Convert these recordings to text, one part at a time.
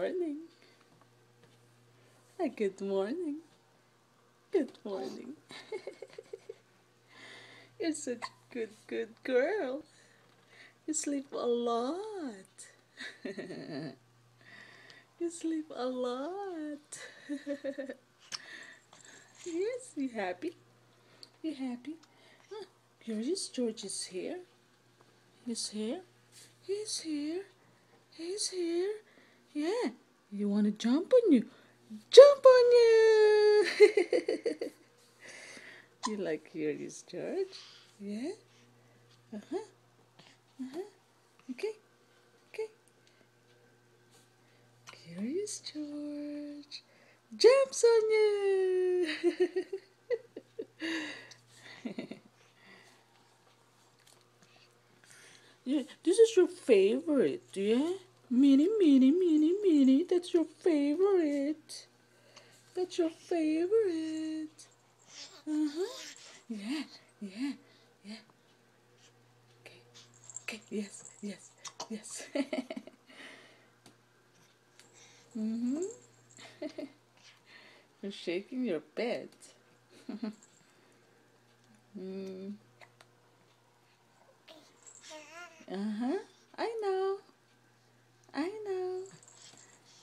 morning. Good morning. Good morning. You're such a good girl. You sleep a lot. You sleep a lot. Yes, you happy? You happy? Huh. George is here. He's here. He's here. He's here. Yeah. You want to jump on you? Jump on you! You like Curious George? Yeah? Uh-huh. Uh-huh. Okay. Okay. Curious George jumps on you! Yeah, this is your favorite, yeah? Minnie, that's your favorite. That's your favorite. Uh-huh. Yeah, yeah, yeah. Okay, okay, yes. Mm-hmm. You're shaking your bed. Mm. Uh-huh. I know. I know.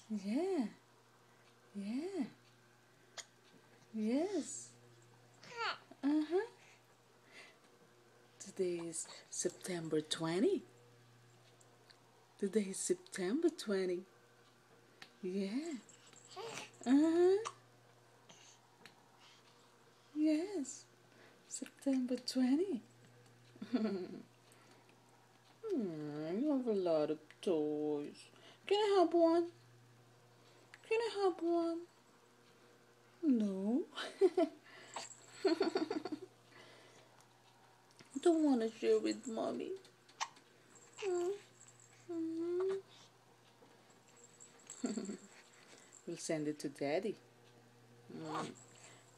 Yeah. Yeah. Yes. Uh-huh. Today is September 20. Today is September 20. Yeah. Uh-huh. Yes. September 20. You have a lot of toys. Can I have one? Can I have one? No. Don't want to share with mommy. Mm-hmm. We'll send it to daddy. Mm.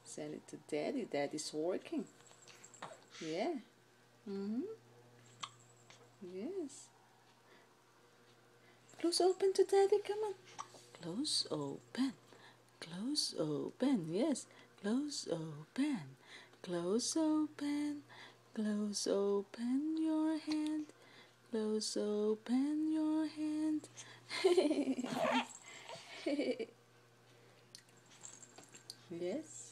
Send it to daddy. Daddy's working. Yeah. Mm-hmm. Yes. Close open to daddy. Come on. Close open. Close open. Yes. Close open. Close open. Close open your hand. Close open your hand. Yes.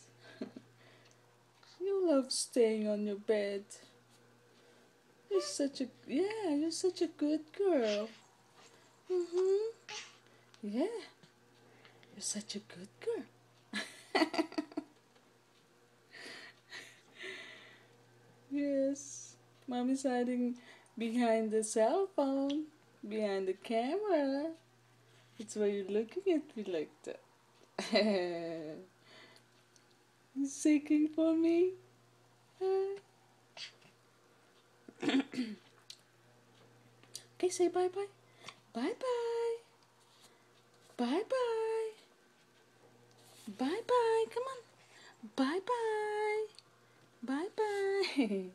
You love staying on your bed. You're such a good girl. Mhm. Yeah. You're such a good girl. Yes. Mommy's hiding behind the cell phone, behind the camera. That's why you're looking at me like that. You shaking for me? Okay, say bye bye. Bye bye. Bye bye. Bye bye. Come on. Bye bye. Bye bye.